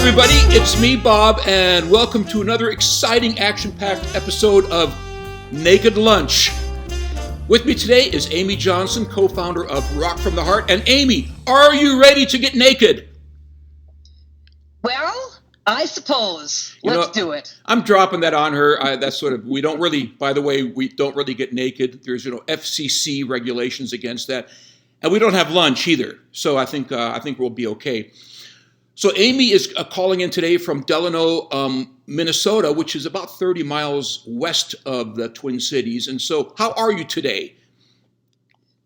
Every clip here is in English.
everybody, it's me, Bob, and welcome to another exciting action-packed episode of Naked Lunch. With me today is Amy Johnson, co-founder of Rock from the Heart. And Amy, are you ready to get naked? Well, I suppose. Let's do it. I'm dropping that on her. That's sort of, we don't really get naked. There's, FCC regulations against that. And we don't have lunch either. So I think we'll be okay. So Amy is calling in today from Delano, Minnesota, which is about 30 miles west of the Twin Cities. And so how are you today?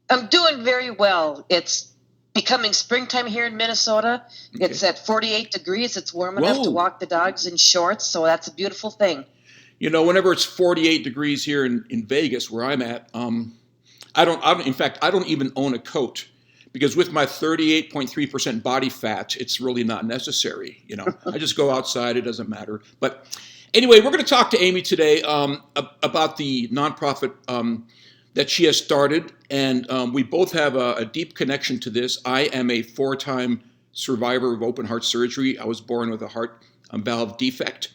I'm doing very well. It's becoming springtime here in Minnesota. Okay. It's at 48 degrees. It's warm enough to walk the dogs in shorts. So that's a beautiful thing. Whenever it's 48 degrees here in Vegas, where I'm at, I don't even own a coat. Because with my 38.3% body fat, it's really not necessary. I just go outside. It doesn't matter. But anyway, we're going to talk to Amy today about the nonprofit that she has started. And we both have a deep connection to this. I am a 4-time survivor of open heart surgery. I was born with a heart valve defect.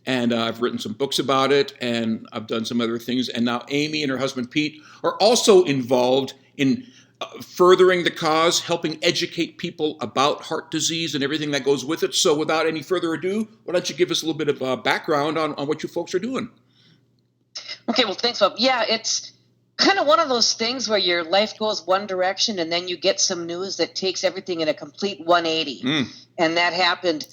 And I've written some books about it. And I've done some other things. And now Amy and her husband, Pete, are also involved in furthering the cause, helping educate people about heart disease and everything that goes with it. So without any further ado, why don't you give us a little bit of background on what you folks are doing? Okay, well, thanks, Bob. Yeah, it's kind of one of those things where your life goes one direction and then you get some news that takes everything in a complete 180. And that happened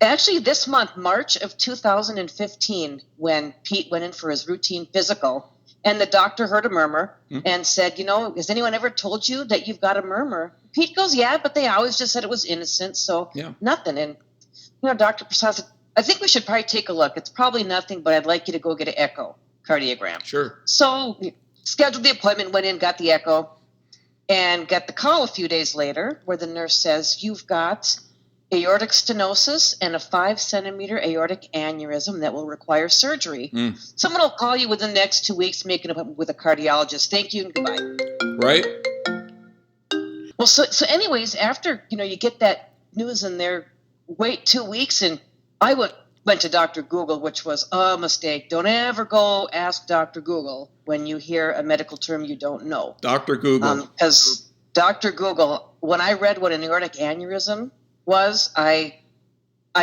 actually this month, March of 2015, when Pete went in for his routine physical. And the doctor heard a murmur and said, has anyone ever told you that you've got a murmur? Pete goes, yeah, but they always just said it was innocent, so nothing. And, Dr. Prasad said, I think we should probably take a look. It's probably nothing, but I'd like you to go get an echocardiogram. Sure. So scheduled the appointment, went in, got the echo, and got the call a few days later where the nurse says, you've got aortic stenosis and a 5-centimeter aortic aneurysm that will require surgery. Someone will call you within the next 2 weeks, make an appointment with a cardiologist. Thank you and goodbye. Right. Well, so anyways, after, you get that news and there, wait 2 weeks, and I went to Dr. Google, which was a mistake. Don't ever go ask Dr. Google when you hear a medical term you don't know. Dr. Google. Because Dr. Google, when I read what an aortic aneurysm was, I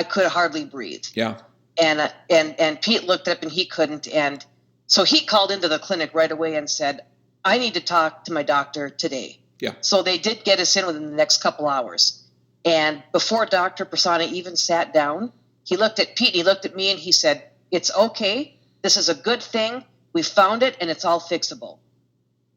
could hardly breathe. Yeah. And Pete looked up and he couldn't. And so he called into the clinic right away and said, I need to talk to my doctor today. Yeah. So they did get us in within the next couple hours. And before Dr. Prasanna even sat down, he looked at Pete, he looked at me, and he said, it's okay. This is a good thing. We found it and it's all fixable.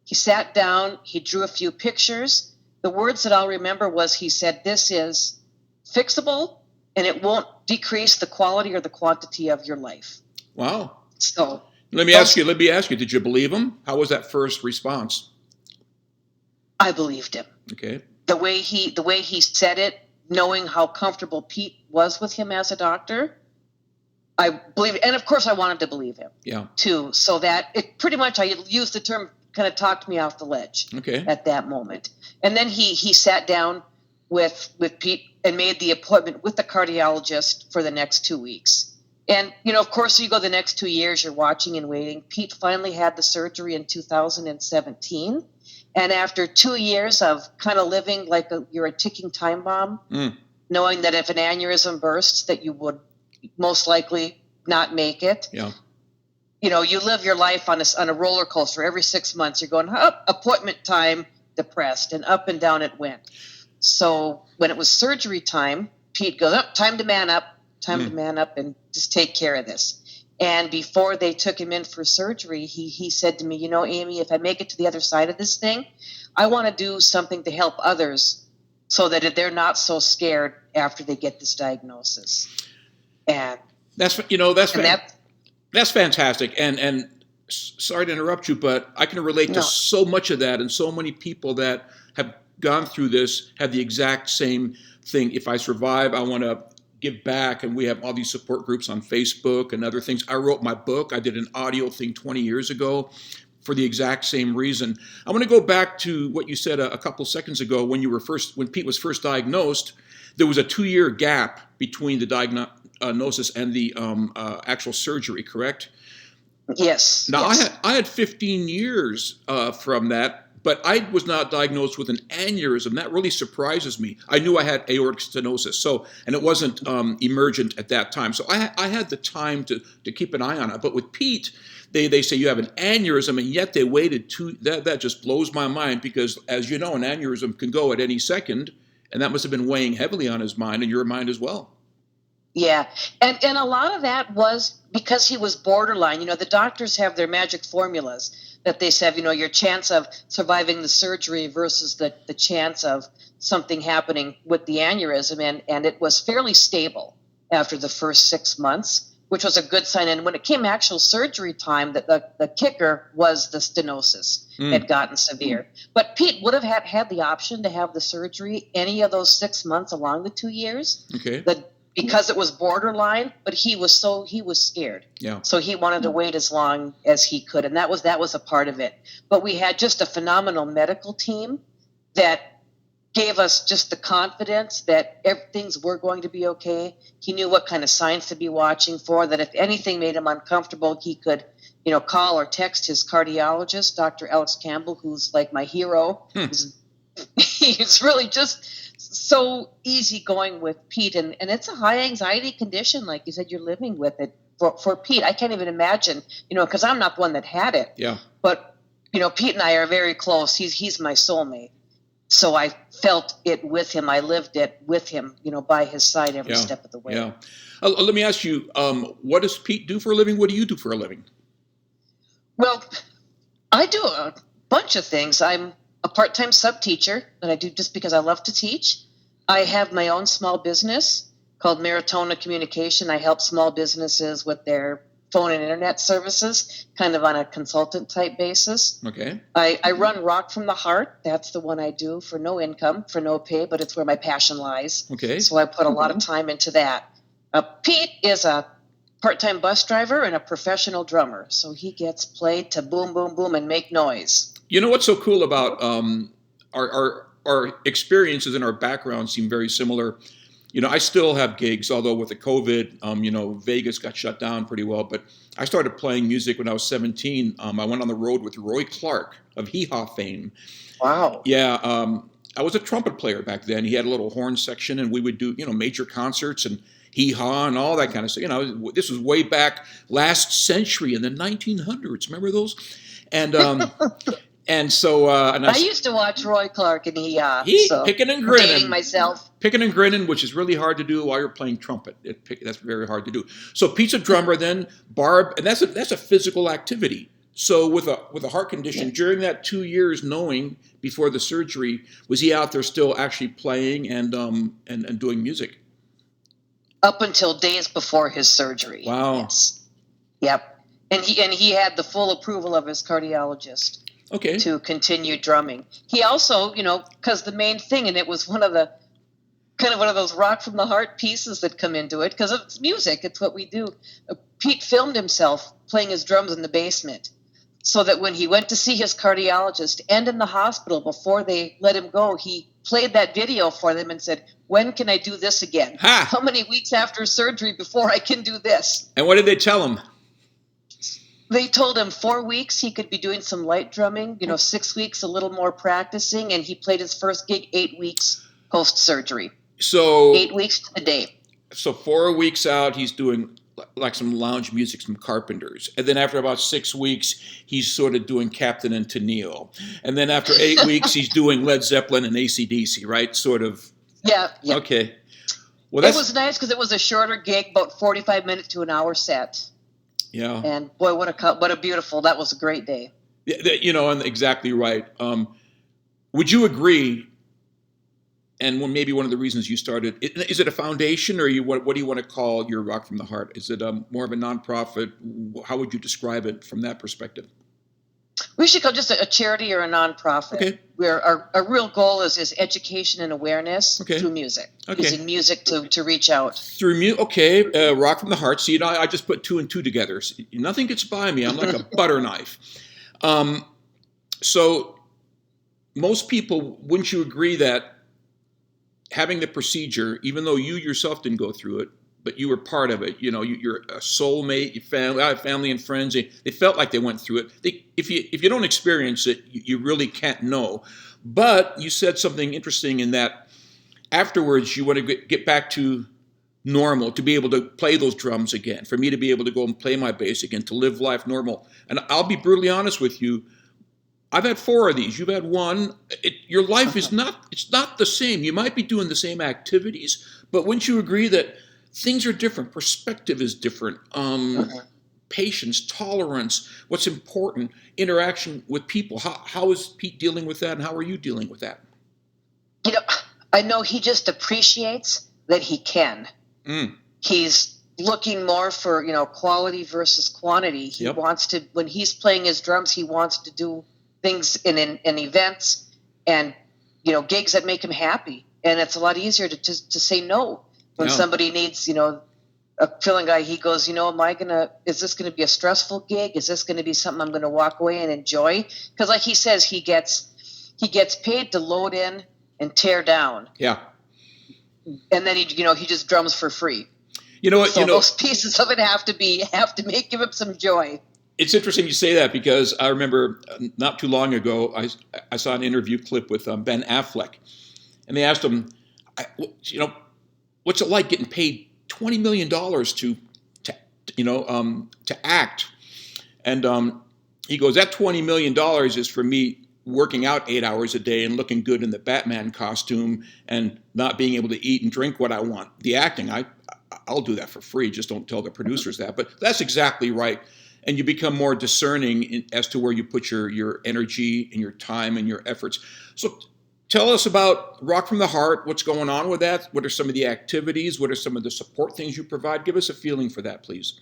He sat down, he drew a few pictures. The words that I'll remember was, he said, this is fixable, and it won't decrease the quality or the quantity of your life. Wow. So let me ask you, did you believe him? How was that first response? I believed him. Okay. The way he said it, knowing how comfortable Pete was with him as a doctor, I believe, and of course I wanted to believe him. Yeah. Too, so that it pretty much, I used the term, kind of talked me off the ledge. Okay. At that moment. And then he sat down with Pete and made the appointment with the cardiologist for the next 2 weeks. And, of course, you go the next 2 years, you're watching and waiting. Pete finally had the surgery in 2017. And after 2 years of kind of living like you're a ticking time bomb, knowing that if an aneurysm bursts, that you would most likely not make it. Yeah. You live your life on a roller coaster. Every 6 months, you're going, up, appointment time, depressed, and up and down it went. So when it was surgery time, Pete goes, time to man up and just take care of this. And before they took him in for surgery, he said to me, Amy, if I make it to the other side of this thing, I want to do something to help others so that they're not so scared after they get this diagnosis. And that's fantastic. And sorry to interrupt you, but I can relate to so much of that, and so many people that have gone through this have the exact same thing. If I survive, I want to give back, and we have all these support groups on Facebook and other things. I wrote my book. I did an audio thing 20 years ago for the exact same reason. I want to go back to what you said a couple seconds ago when Pete was first diagnosed. There was a 2-year gap between the diagnosis and the actual surgery, correct? Yes. Now, yes. I had 15 years from that, but I was not diagnosed with an aneurysm. That really surprises me. I knew I had aortic stenosis, and it wasn't emergent at that time. So I had the time to keep an eye on it. But with Pete, they say you have an aneurysm, and yet they waited that just blows my mind because, as you know, an aneurysm can go at any second, and that must have been weighing heavily on his mind and your mind as well. Yeah, and a lot of that was because he was borderline. You know, the doctors have their magic formulas that they say, you know, your chance of surviving the surgery versus the chance of something happening with the aneurysm, and it was fairly stable after the first 6 months, which was a good sign. And when it came actual surgery time, the kicker was the stenosis had gotten severe. But Pete would have had the option to have the surgery any of those 6 months along the 2 years. Okay. Because it was borderline, but he was scared. Yeah. So he wanted to wait as long as he could, and that was a part of it. But we had just a phenomenal medical team that gave us just the confidence that things were going to be okay. He knew what kind of signs to be watching for, that if anything made him uncomfortable, he could, you know, call or text his cardiologist, Dr. Alex Campbell, who's like my hero. He's really just so easygoing with Pete, and it's a high anxiety condition, like you said. You're living with it for Pete. I can't even imagine, you know, because I'm not the one that had it. Yeah. But you know, Pete and I are very close. He's my soulmate, so I felt it with him. I lived it with him, you know, by his side every step of the way. Yeah. Let me ask you, what does Pete do for a living? What do you do for a living? Well, I do a bunch of things. I'm a part-time sub-teacher that I do just because I love to teach. I have my own small business called Maratona Communication. I help small businesses with their phone and internet services, kind of on a consultant type basis. Okay. I run Rock from the Heart. That's the one I do for no income, for no pay, but it's where my passion lies. Okay. So I put a lot of time into that. Pete is a part-time bus driver and a professional drummer. So he gets played to boom, boom, boom and make noise. You know what's so cool about our experiences and our backgrounds seem very similar. You know, I still have gigs, although with the COVID, you know, Vegas got shut down pretty well. But I started playing music when I was 17. I went on the road with Roy Clark of Hee Haw fame. Wow. Yeah, I was a trumpet player back then. He had a little horn section, and we would do, you know, major concerts and hee haw and all that kind of stuff. You know, this was way back last century in the 1900s. Remember those? And and so and I used to watch Roy Clark and hee haw. Picking and grinning. Dating myself. Picking and grinning, which is really hard to do while you're playing trumpet. That's very hard to do. So Pete's a drummer, then Barb, and that's a physical activity. So with a heart condition, during that 2 years, knowing before the surgery, was he out there still actually playing and doing music? Up until days before his surgery. Wow. Yes. Yep. And he had the full approval of his cardiologist. Okay. To continue drumming. He also, you know, because the main thing, and it was one of those rock from the heart pieces that come into it, because it's music. It's what we do. Pete filmed himself playing his drums in the basement, so that when he went to see his cardiologist and in the hospital before they let him go, he played that video for them and said, "When can I do this again? Ha! How many weeks after surgery before I can do this?" And what did they tell him? They told him 4 weeks he could be doing some light drumming, you know, 6 weeks a little more practicing, and he played his first gig 8 weeks post-surgery. So 8 weeks to the day. So 4 weeks out, he's doing like some lounge music, some Carpenters. And then after about 6 weeks, he's sort of doing Captain and Tennille. And then after 8 weeks, he's doing Led Zeppelin and AC/DC, right? Sort of. Yeah. Okay. Well, it was nice because it was a shorter gig, about 45 minutes to an hour set. Yeah. And boy, what a beautiful, that was a great day. Yeah, you know, and exactly right. Would you agree? And maybe one of the reasons you started, is it a foundation, or what do you want to call your Rock from the Heart? Is it more of a nonprofit? How would you describe it from that perspective? We should call it just a charity or a nonprofit. Okay. Where our real goal is education and awareness through music. Okay. Using music to reach out. Through music, okay. Rock from the Heart. See, I just put two and two together. Nothing gets by me. I'm like a butter knife. So most people, wouldn't you agree that having the procedure, even though you yourself didn't go through it, but you were part of it, you're a soulmate, I have family and friends, they felt like they went through it. If you don't experience it, you really can't know. But you said something interesting in that afterwards you want to get back to normal, to be able to play those drums again, for me to be able to go and play my bass again, to live life normal. And I'll be brutally honest with you, I've had 4 of these. You've had one. Your life is it's not the same. You might be doing the same activities, but wouldn't you agree that things are different? Perspective is different. Patience, tolerance, what's important, interaction with people. How is Pete dealing with that, and how are you dealing with that? I know he just appreciates that he can. He's looking more for, quality versus quantity. He wants to, when he's playing his drums, he wants to do things in events and, gigs that make him happy. And it's a lot easier to say no when somebody needs, a filling guy. He goes, is this going to be a stressful gig? Is this going to be something I'm going to walk away and enjoy? Because like he says, he gets paid to load in and tear down. Yeah. And then he just drums for free. You know what? So those pieces of it have to give him some joy. It's interesting you say that, because I remember not too long ago I saw an interview clip with Ben Affleck, and they asked him, what's it like getting paid $20 million to act? And he goes, that $20 million is for me working out 8 hours a day and looking good in the Batman costume and not being able to eat and drink what I want. The acting, I'll do that for free. Just don't tell the producers that. But that's exactly right. And you become more discerning as to where you put your energy and your time and your efforts. So tell us about Rock from the Heart. What's going on with that? What are some of the activities? What are some of the support things you provide? Give us a feeling for that, please.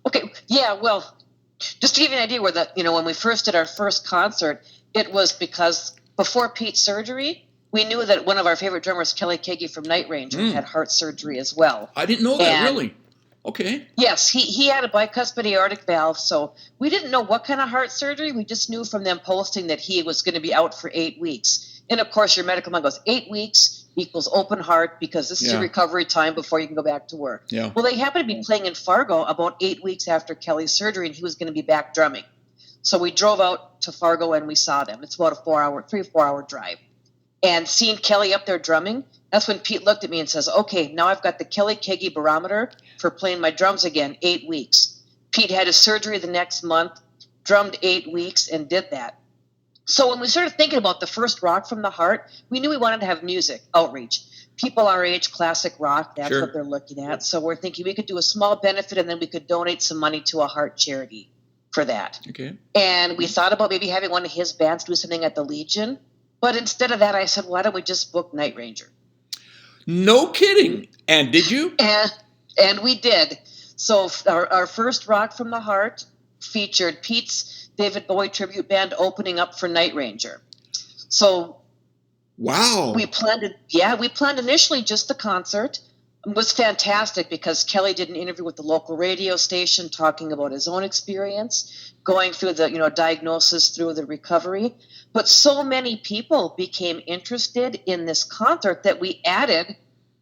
Okay. Yeah, well, just to give you an idea when we first did our first concert, it was because before Pete's surgery, we knew that one of our favorite drummers, Kelly Kagi from Night Ranger, had heart surgery as well. I didn't know that, really. Okay. Yes, he had a bicuspid aortic valve, so we didn't know what kind of heart surgery. We just knew from them posting that he was going to be out for 8 weeks. And of course, your medical mind goes, 8 weeks equals open heart, because this is your recovery time before you can go back to work. Yeah. Well, they happened to be playing in Fargo about 8 weeks after Kelly's surgery, and he was going to be back drumming. So we drove out to Fargo and we saw them. It's about a 3 or 4 hour drive. And seeing Kelly up there drumming, that's when Pete looked at me and says, okay, now I've got the Kelly Kagi barometer for playing my drums again, 8 weeks. Pete had his surgery the next month, drummed 8 weeks, and did that. So when we started thinking about the first Rock from the Heart, we knew we wanted to have music outreach. People our age, classic rock, that's what they're looking at. So we're thinking we could do a small benefit, and then we could donate some money to a heart charity for that. Okay. And we thought about maybe having one of his bands do something at the Legion. But instead of that, I said, why don't we just book Night Ranger? No kidding. And did you? And we did. So our first Rock from the Heart featured Pete's David Bowie tribute band opening up for Night Ranger. So wow. We planned initially just the concert. It was fantastic because Kelly did an interview with the local radio station talking about his own experience, going through the diagnosis, through the recovery. But so many people became interested in this concert that we added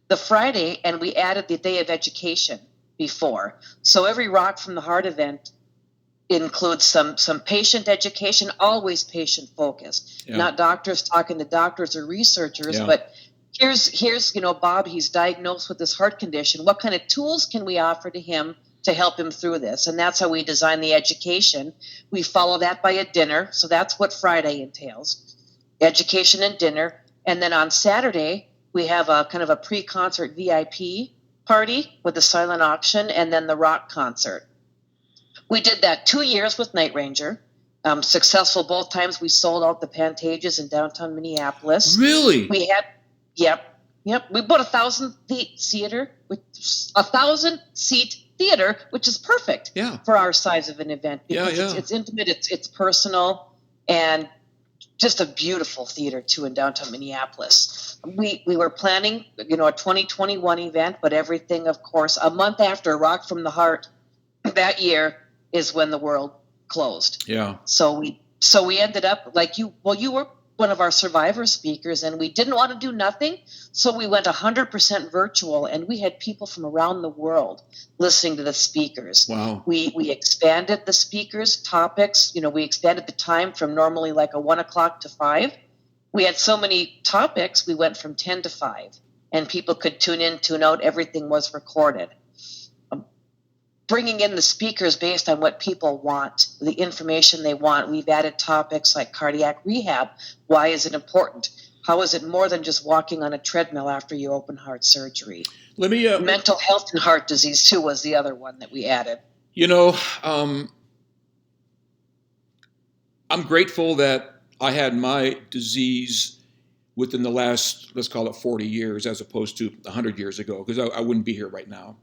the Friday and we added the day of education before. So every Rock from the Heart event includes some patient education, always patient focused, not doctors talking to doctors or researchers, but here's Bob, he's diagnosed with this heart condition. What kind of tools can we offer to him to help him through this? And that's how we design the education. We follow that by a dinner. So that's what Friday entails, education and dinner. And then on Saturday, we have a kind of a pre-concert VIP party with a silent auction and then the rock concert. We did that 2 years with Night Ranger. Successful both times. We sold out the Pantages in downtown Minneapolis. Really? We had, yep. We bought 1,000-seat theater with 1,000-seat theater, which is perfect for our size of an event because it's intimate, it's personal, and just a beautiful theater too in downtown Minneapolis. We were planning, a 2021 event, but everything, of course, a month after Rock from the Heart that year is when the world closed. Yeah. So we ended up like you. Well, you were one of our survivor speakers, and we didn't want to do nothing, so we went 100% virtual, and we had people from around the world listening to the speakers. Wow. We expanded the speakers' topics. We expanded the time from normally like a 1 o'clock to 5. We had so many topics, we went from 10 to 5, and people could tune in, tune out. Everything was recorded. Bringing in the speakers based on what people want, the information they want. We've added topics like cardiac rehab. Why is it important? How is it more than just walking on a treadmill after you open heart surgery? Let me. Mental health and heart disease, too, was the other one that we added. I'm grateful that I had my disease within the last, let's call it 40 years, as opposed to 100 years ago, because I wouldn't be here right now.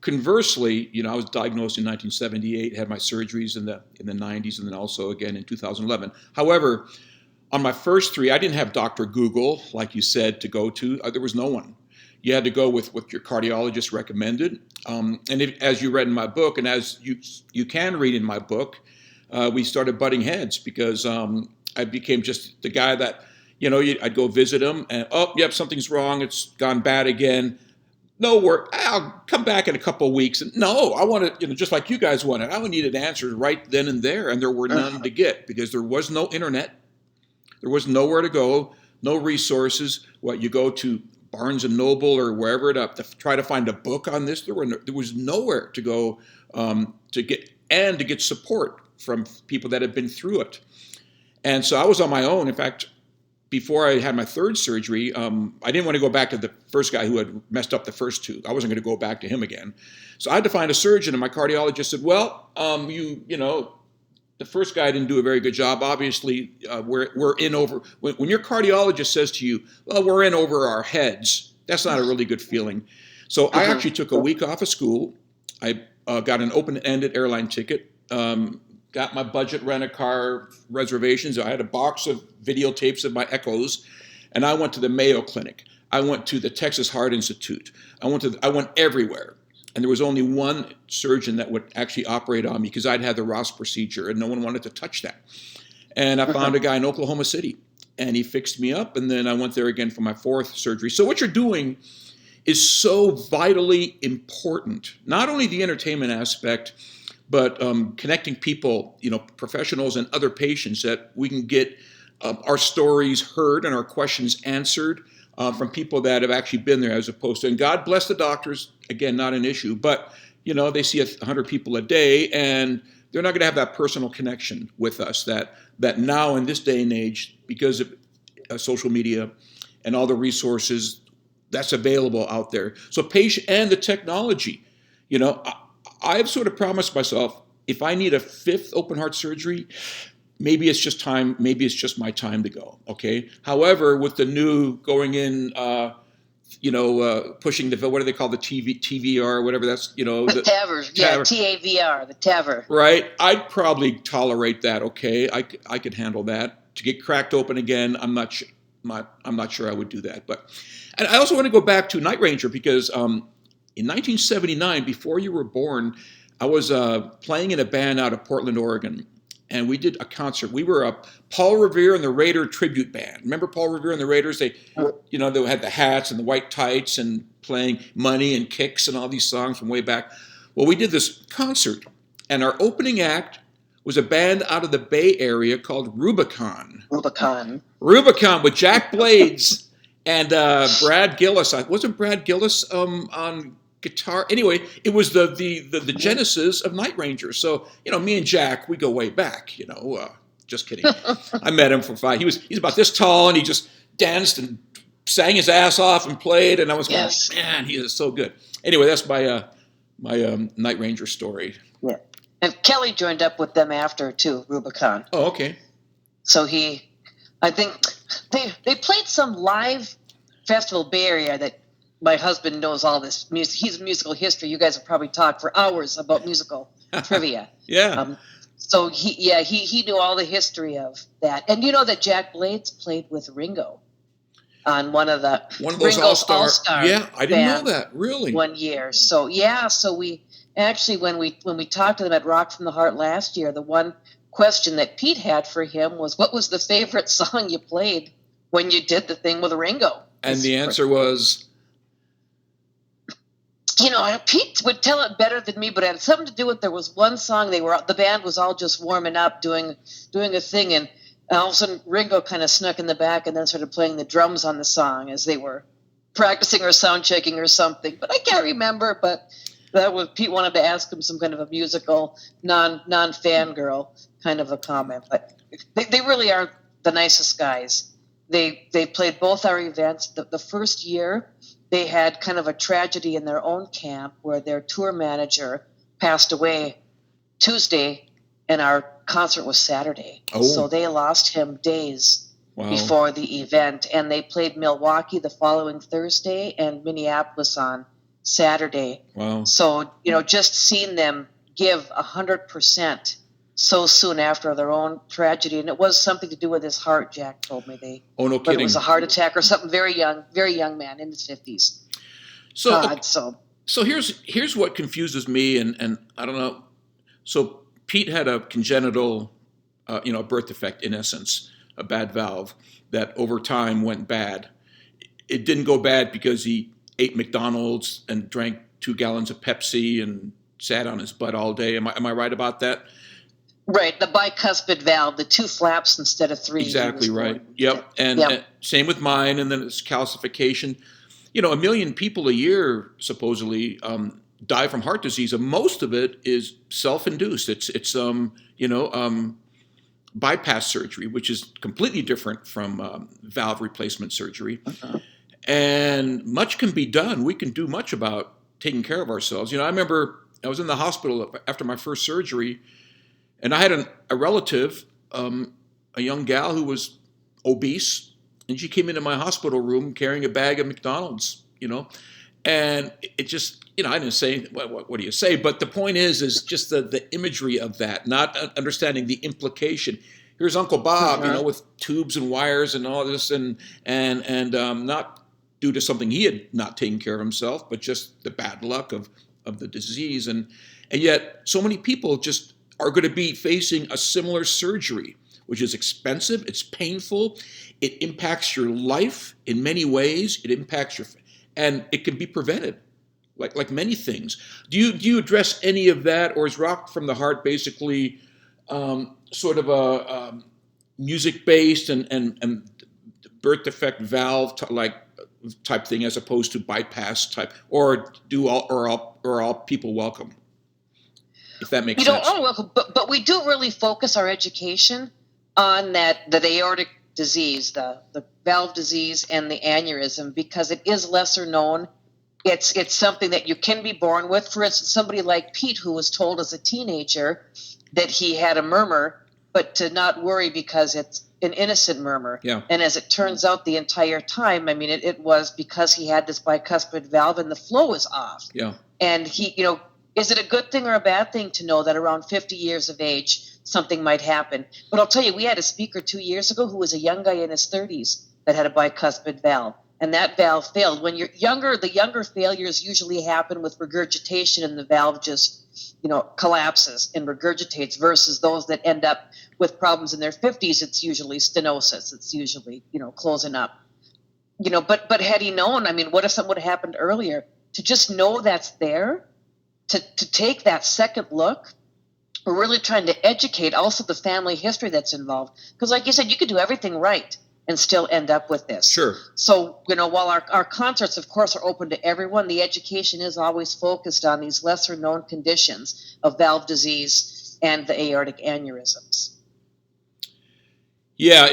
Conversely, I was diagnosed in 1978, had my surgeries in the 90s, and then also again in 2011. However, on my first 3, I didn't have Dr. Google, like you said, to go to. There was no one. You had to go with what your cardiologist recommended. As you read in my book, and as you can read in my book, we started butting heads because I became just the guy that, I'd go visit him and, oh, yep, something's wrong. It's gone bad again. No work. I'll come back in a couple of weeks. And no, I want to, just like you guys wanted. I needed answers right then and there, and there were none to get because there was no internet. There was nowhere to go, no resources. You go to Barnes and Noble or wherever to try to find a book on this. There was nowhere to go to get support from people that had been through it. And so I was on my own. In fact, before I had my 3rd surgery, I didn't want to go back to the first guy who had messed up the first 2. I wasn't going to go back to him again. So I had to find a surgeon, and my cardiologist said, well, the first guy didn't do a very good job. Obviously, we're in over, when your cardiologist says to you, well, we're in over our heads, that's not a really good feeling. So I actually took a week off of school. I got an open-ended airline ticket, got my budget rent-a-car reservations. I had a box of videotapes of my echoes, and I went to the Mayo Clinic. I went to the Texas Heart Institute. I went everywhere. And there was only one surgeon that would actually operate on me because I'd had the Ross procedure, and no one wanted to touch that. And I found a guy in Oklahoma City, and he fixed me up, and then I went there again for my 4th surgery. So what you're doing is so vitally important, not only the entertainment aspect, but connecting people, professionals and other patients that we can get our stories heard and our questions answered from people that have actually been there as opposed to, and God bless the doctors, again, not an issue, but, they see 100 people a day and they're not going to have that personal connection with us that now in this day and age, because of social media and all the resources that's available out there. So patient and the technology, I've sort of promised myself, if I need a 5th open heart surgery, maybe it's just time. Maybe it's just my time to go. Okay. However, with the new going in, pushing the, what do they call the TVR, whatever that's, the TAVR, TAVR, the TAVR. Right. I'd probably tolerate that. Okay. I could handle that. To get cracked open again, I'm not sure I would do that. And I also want to go back to Night Ranger because in 1979, before you were born, I was playing in a band out of Portland, Oregon, and we did a concert. We were Paul Revere and the Raider tribute band. Remember Paul Revere and the Raiders? They had the hats and the white tights and playing Money and Kicks and all these songs from way back. Well, we did this concert, and our opening act was a band out of the Bay Area called Rubicon. Rubicon with Jack Blades and Brad Gillis. Wasn't Brad Gillis on guitar? Anyway, it was the genesis of Night Ranger. So, me and Jack, we go way back, just kidding. I met him for 5. He's about this tall, and he just danced and sang his ass off and played, and I was going, man, he is so good. Anyway, that's my Night Ranger story. Yeah. And Kelly joined up with them after, too, Rubicon. Oh, okay. So I think they played some live festival Bay Area that my husband knows all this music. He's musical history. You guys have probably talked for hours about musical trivia. Yeah. So he knew all the history of that. And you know that Jack Blades played with Ringo on one of those All-Star. Yeah, I didn't know that. Really? One year. So Actually, when we talked to them at Rock from the Heart last year, the one question that Pete had for him was, "What was the favorite song you played when you did the thing with Ringo?" And the answer was, Pete would tell it better than me, but it had something to do with, there was one song, the band was all just warming up, doing a thing, and all of a sudden Ringo kind of snuck in the back and then started playing the drums on the song as they were practicing or sound checking or something. But I can't remember. But that was, Pete wanted to ask him some kind of a musical non fangirl kind of a comment. But they really are the nicest guys. They played both our events. The first year, they had kind of a tragedy in their own camp where their tour manager passed away Tuesday, and our concert was Saturday. Oh. So they lost him days wow. before the event, and they played Milwaukee the following Thursday and Minneapolis on Saturday. Wow. So, just seeing them give 100% so soon after their own tragedy, and it was something to do with his heart, Jack told me. No kidding. It was a heart attack or something. Very young man in his 50s. So here's what confuses me, and I don't know. So Pete had a congenital, birth defect in essence, a bad valve that over time went bad. It didn't go bad because he ate McDonald's and drank 2 gallons of Pepsi and sat on his butt all day. Am I right about that? Right, the bicuspid valve, the 2 flaps instead of 3. Exactly right. Yep. And same with mine. And then it's calcification. 1 million people a year supposedly die from heart disease, and most of it is self-induced. It's bypass surgery, which is completely different from valve replacement surgery. Uh-huh. And much can be done. We can do much about taking care of ourselves. I remember I was in the hospital after my first surgery, and I had a relative, a young gal who was obese, and she came into my hospital room carrying a bag of McDonald's, and it just, I didn't say, what do you say? But the point is just the imagery of that, not understanding the implication. Here's Uncle Bob, Uh-huh. with tubes and wires and all this, and not due to something he had not taken care of himself, but just the bad luck of the disease. And yet so many people just are going to be facing a similar surgery, which is expensive, it's painful, it impacts your life in many ways, and it can be prevented, like many things. Do you address any of that, or is Rock from the Heart basically sort of a music-based and birth defect valve type thing, as opposed to bypass type, or are all people welcome? If that makes sense. All welcome, but we do really focus our education on the aortic disease, the valve disease, and the aneurysm, because it is lesser known. It's something that you can be born with. For instance, somebody like Pete, who was told as a teenager that he had a murmur, but to not worry because it's an innocent murmur. Yeah. And as it turns out, the entire time, it was because he had this bicuspid valve and the flow is off. Yeah. And he, is it a good thing or a bad thing to know that around 50 years of age, something might happen? But I'll tell you, we had a speaker 2 years ago who was a young guy in his 30s that had a bicuspid valve. And that valve failed. When you're younger, the younger failures usually happen with regurgitation, and the valve just, collapses and regurgitates, versus those that end up with problems in their 50s, it's usually stenosis. It's usually, closing up. But had he known, what if something would have happened earlier? To just know that's there, to take that second look. We're really trying to educate also the family history that's involved. Because like you said, you could do everything right and still end up with this. Sure. So, while our concerts, of course, are open to everyone, the education is always focused on these lesser known conditions of valve disease and the aortic aneurysms. Yeah,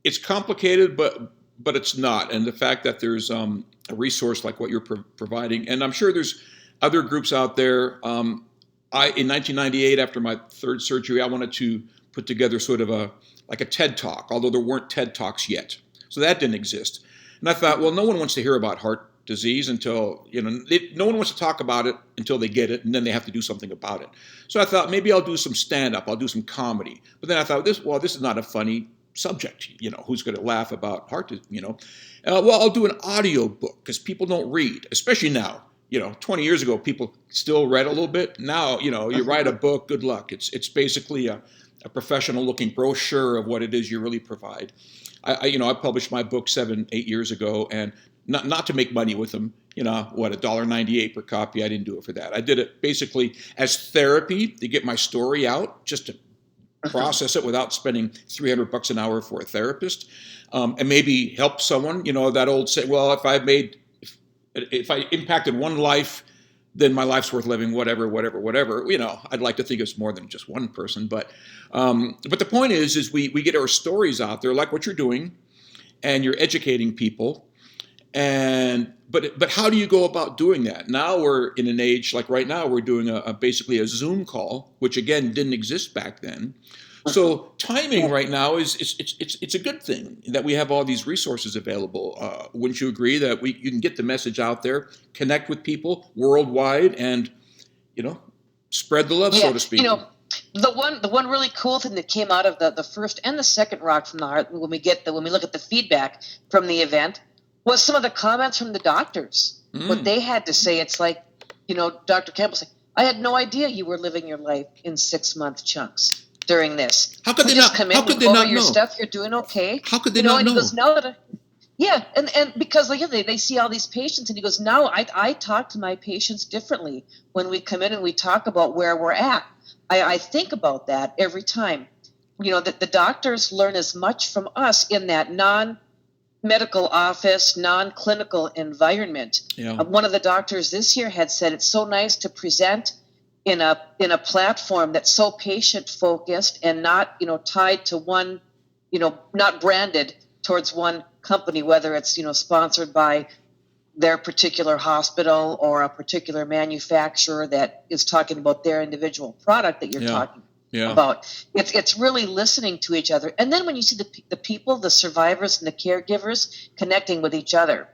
it's complicated, but it's not. And the fact that there's a resource like what you're providing, and I'm sure there's other groups out there. In 1998, after my third surgery, I wanted to put together sort of a TED Talk, although there weren't TED Talks yet. So that didn't exist. And I thought, well, no one wants to hear about heart disease until, no one wants to talk about it until they get it, and then they have to do something about it. So I thought, maybe I'll do some stand-up, I'll do some comedy. But then I thought, this is not a funny subject. Who's going to laugh about heart disease, Well, I'll do an audio book, because people don't read, especially now. 20 years ago, people still read a little bit. Now, you write a book, good luck. It's basically a professional looking brochure of what it is you really provide. I published my book 7, 8 years ago, and not to make money with them. What, $1.98 per copy. I didn't do it for that. I did it basically as therapy to get my story out, just to process it without spending $300 an hour for a therapist, and maybe help someone. That old say, well, if I impacted one life, then my life's worth living. Whatever. I'd like to think it's more than just one person, but the point is we get our stories out there, like what you're doing, and you're educating people. But how do you go about doing that? Now we're in an age, like right now, we're doing basically a Zoom call, which again didn't exist back then. So timing right now it's a good thing that we have all these resources available. Wouldn't you agree that you can get the message out there, connect with people worldwide, and spread the love, so to speak. The one really cool thing that came out of the first and the second Rock from the Heart, when we look at the feedback from the event, was some of the comments from the doctors. What they had to say. It's like, Dr. Campbell said, I had no idea you were living your life in 6-month chunks during this. How could they not? Come in, how could they not your know? Stuff, you're doing okay. How could they not know? And he goes, no, yeah, and because they see all these patients, and he goes, now I talk to my patients differently when we come in and we talk about where we're at. I think about that every time. That the doctors learn as much from us in that non-medical office, non-clinical environment. Yeah. One of the doctors this year had said it's so nice to present in a platform that's so patient focused and not tied to one, not branded towards one company, whether it's sponsored by their particular hospital or a particular manufacturer that is talking about their individual product that you're talking about. It's really listening to each other. And then when you see the people, the survivors and the caregivers connecting with each other.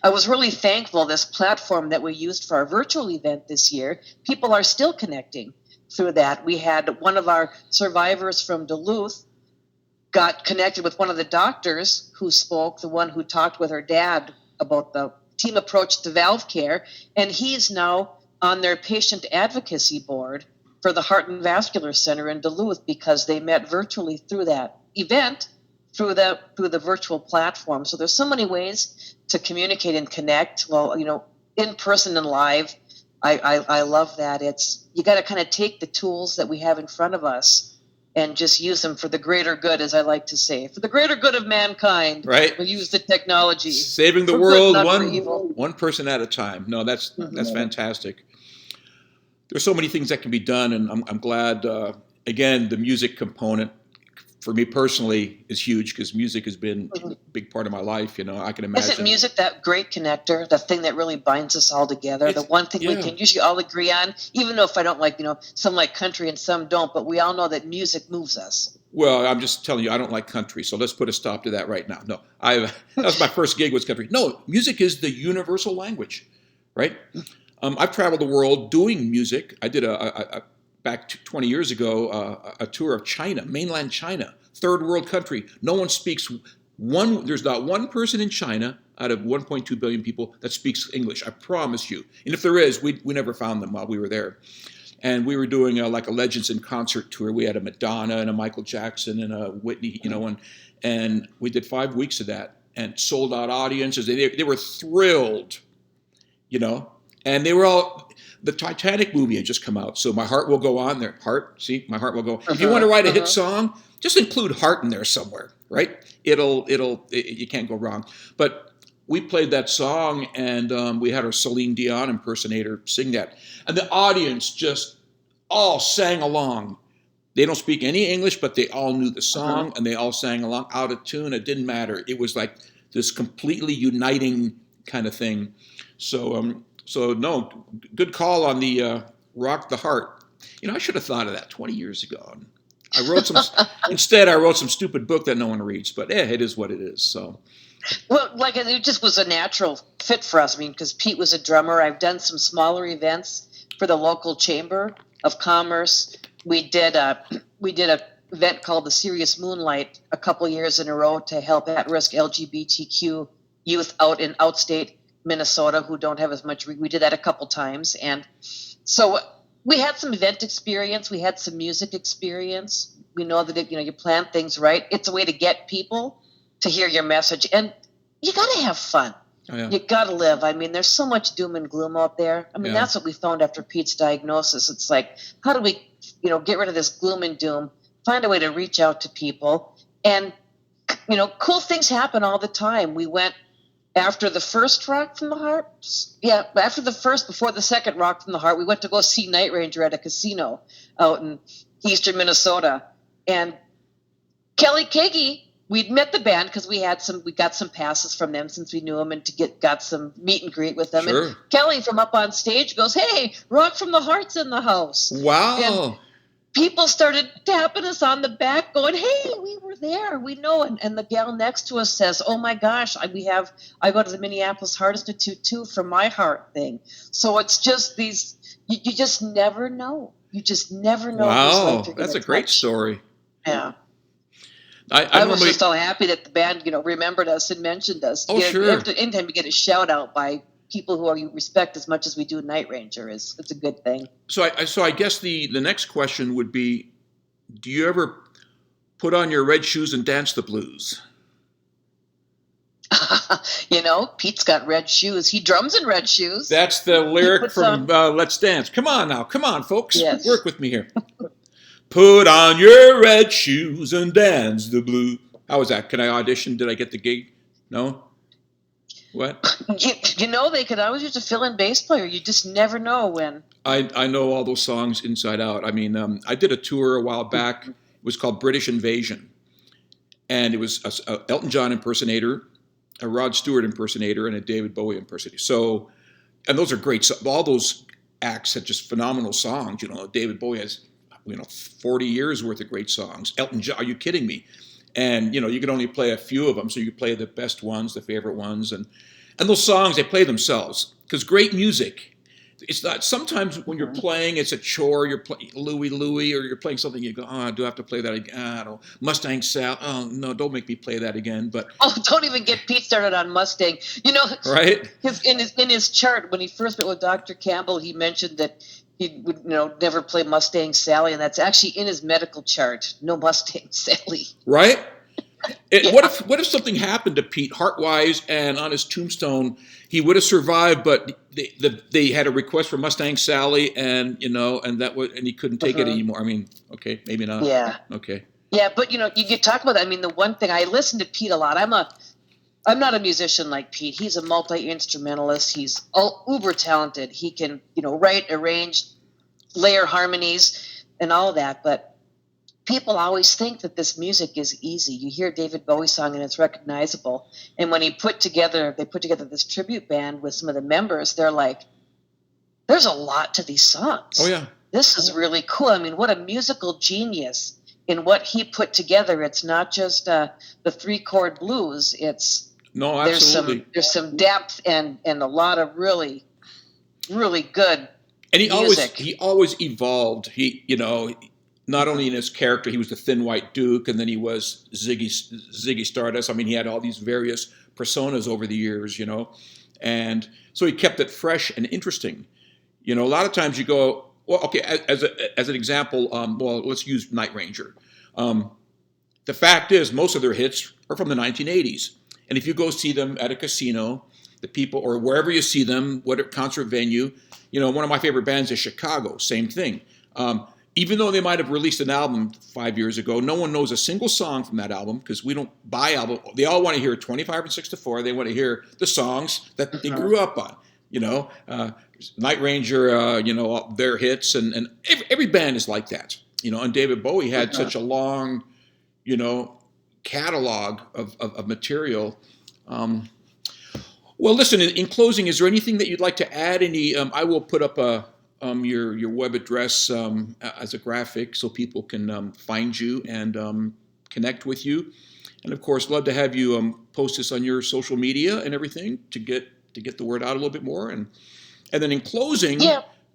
I was really thankful this platform that we used for our virtual event this year, people are still connecting through that. We had one of our survivors from Duluth got connected with one of the doctors who spoke, the one who talked with her dad about the team approach to valve care, and he's now on their patient advocacy board for the Heart and Vascular Center in Duluth because they met virtually through that event, through the virtual platform. So there's so many ways to communicate and connect. Well, in person and live. I love that. You got to kind of take the tools that we have in front of us and just use them for the greater good, as I like to say, for the greater good of mankind. Right. We'll use the technology, saving the world one person at a time. No, that's fantastic. There's so many things that can be done, and I'm glad. Again, the music component for me personally is huge because music has been a big part of my life. I can imagine. Isn't music that great connector, the thing that really binds us all together, the one thing we can usually all agree on, even though if I don't some like country and some don't, but we all know that music moves us. Well, I'm just telling you, I don't like country, so let's put a stop to that right now. No, that was my first gig was country. No, music is the universal language, right? I've traveled the world doing music. I did back 20 years ago, a tour of China, mainland China, third world country. No one speaks there's not one person in China out of 1.2 billion people that speaks English, I promise you. And if there is, we never found them while we were there. And we were doing like a Legends in Concert tour. We had a Madonna and a Michael Jackson and a Whitney, and we did 5 weeks of that and sold out audiences. They were thrilled, and they were all, the Titanic movie had just come out, so My Heart Will Go On there. Heart, see, My Heart Will Go. If you want to write a hit song, just include heart in there somewhere, right? You can't go wrong. But we played that song, and we had our Celine Dion impersonator sing that. And the audience just all sang along. They don't speak any English, but they all knew the song, and they all sang along out of tune. It didn't matter. It was like this completely uniting kind of thing. So no, good call on the Rock the Heart. I should have thought of that 20 years ago. Instead, I wrote some stupid book that no one reads, but it is what it is. So. Well, it just was a natural fit for us. Because Pete was a drummer. I've done some smaller events for the local Chamber of Commerce. We did a event called the Serious Moonlight a couple years in a row to help at-risk LGBTQ youth out in outstate Minnesota who don't have as much. We did that a couple times, and so we had some event experience. We had some music experience. We know that you plan things right. It's a way to get people to hear your message, and you got to have fun. Oh, yeah. You got to live. I mean, there's so much doom and gloom out there. I mean, Yeah. that's what we found after Pete's diagnosis. It's like, how do we, get rid of this gloom and doom? Find a way to reach out to people, and cool things happen all the time. We went after the first Rock from the Heart. Yeah, before the second Rock from the Heart, we went to go see Night Ranger at a casino out in eastern Minnesota. And Kelly Kagi, we'd met the band because we got some passes from them since we knew them, and got some meet and greet with them. Sure. And Kelly from up on stage goes, "Hey, Rock from the Heart's in the house." Wow. And people started tapping us on the back going, "Hey, we were there, we know." And the gal next to us says, "Oh my gosh, I go to the Minneapolis Heart Institute too for my heart thing." So it's just these, you just never know. You just never know. Wow, that's a great story. Yeah. I was just all happy that the band, remembered us and mentioned us. Oh, sure. Anytime you get a shout out by people who you respect as much as we do Night Ranger, it's a good thing. So I guess the next question would be, do you ever put on your red shoes and dance the blues? Pete's got red shoes. He drums in red shoes. That's the lyric from Let's Dance. Come on now. Come on, folks. Yes. Work with me here. Put on your red shoes and dance the blues. How was that? Can I audition? Did I get the gig? No? What? They could always use a fill-in bass player. You just never know when. I know all those songs inside out. I mean, I did a tour a while back. It was called British Invasion. And it was a Elton John impersonator, a Rod Stewart impersonator, and a David Bowie impersonator. So, and those are great. All those acts had just phenomenal songs. David Bowie has 40 years worth of great songs. Elton John, are you kidding me? And you can only play a few of them, so you play the best ones, the favorite ones, and those songs, they play themselves, because great music, it's not, sometimes when you're playing, it's a chore. You're playing Louie, or you're playing something, you go, oh, do I have to play that again? I don't. Mustang Sal, oh no, don't make me play that again. But don't even get Pete started on Mustang. Right? In his chart, when he first met with Dr. Campbell, he mentioned that he would never play Mustang Sally, and that's actually in his medical chart. No Mustang Sally. Right? Yeah. What if something happened to Pete heart-wise, and on his tombstone he would have survived, but they had a request for Mustang Sally, and and he couldn't take it anymore. I mean, okay, maybe not. Yeah. Okay. Yeah, but you talk about that. I mean, the one thing, I listen to Pete a lot. I'm not a musician like Pete. He's a multi-instrumentalist. He's uber talented. He can write, arrange, layer harmonies, and all that. But people always think that this music is easy. You hear a David Bowie song and it's recognizable. And when they put together this tribute band with some of the members, they're like, there's a lot to these songs. Oh, yeah. This is really cool. I mean, what a musical genius in what he put together. It's not just the 3-chord blues. No, absolutely. There's some depth and a lot of really, really good and music. He always evolved. He, not only in his character, he was the Thin White Duke, and then he was Ziggy Stardust. I mean, he had all these various personas over the years, and so he kept it fresh and interesting. A lot of times you go, well, okay, as an example, let's use Night Ranger. The fact is, most of their hits are from the 1980s, and if you go see them at a casino, the people, or wherever you see them, what concert venue, one of my favorite bands is Chicago. Same thing. Even though they might have released an album 5 years ago, no one knows a single song from that album because we don't buy albums. They all want to hear 25 and 6 to 4. They want to hear the songs that they grew up on. Night Ranger, their hits, and every band is like that. And David Bowie had such a long, catalog of material. Well, listen, in closing, is there anything that you'd like to add? I will put up your web address as a graphic so people can find you and connect with you. And of course, love to have you post this on your social media and everything to get the word out a little bit more. And then in closing,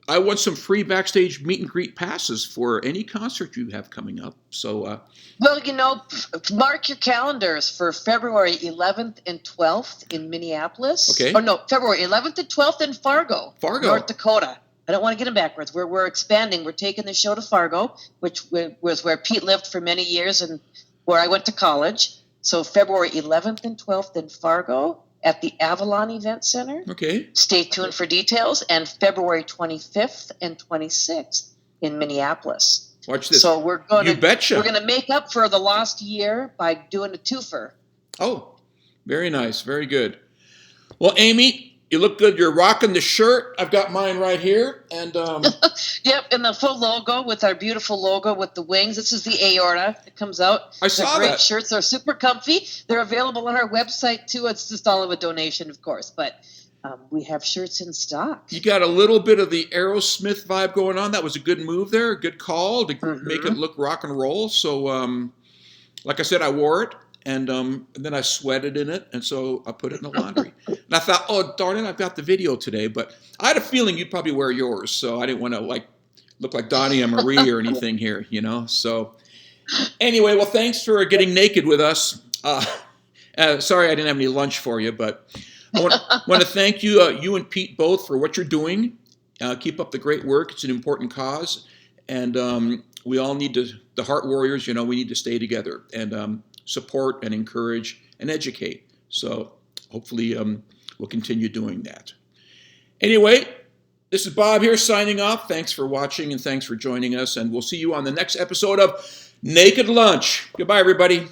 I want some free backstage meet and greet passes for any concert you have coming up. So, well, mark your calendars for February 11th and 12th in Minneapolis. Okay. Oh, no, February 11th and 12th in Fargo, North Dakota. I don't want to get them backwards. We're expanding. We're taking the show to Fargo, which was where Pete lived for many years and where I went to college. So February 11th and 12th in Fargo at the Avalon Event Center. Okay. Stay tuned for details. And February 25th and 26th in Minneapolis. Watch this. So we're going to make up for the lost year by doing a twofer. Oh, very nice. Very good. Well, Amy, you look good. You're rocking the shirt. I've got mine right here. And yep, and the full logo with our beautiful logo with the wings. This is the aorta. It comes out. I saw great that. Shirts are super comfy. They're available on our website too. It's just all of a donation, of course, but we have shirts in stock. You got a little bit of the Aerosmith vibe going on. That was a good move there, a good call to make it look rock and roll. So, like I said, I wore it, and then I sweated in it, and so I put it in the laundry. And I thought, oh, darn it, I've got the video today. But I had a feeling you'd probably wear yours, so I didn't want to look like Donnie and Marie or anything here, So anyway, well, thanks for getting naked with us. Sorry I didn't have any lunch for you, but I want to thank you, you and Pete both, for what you're doing. Keep up the great work. It's an important cause. And we all need to, the Heart Warriors, we need to stay together and support and encourage and educate. So hopefully we'll continue doing that. Anyway, this is Bob here signing off. Thanks for watching and thanks for joining us. And we'll see you on the next episode of Naked Lunch. Goodbye, everybody.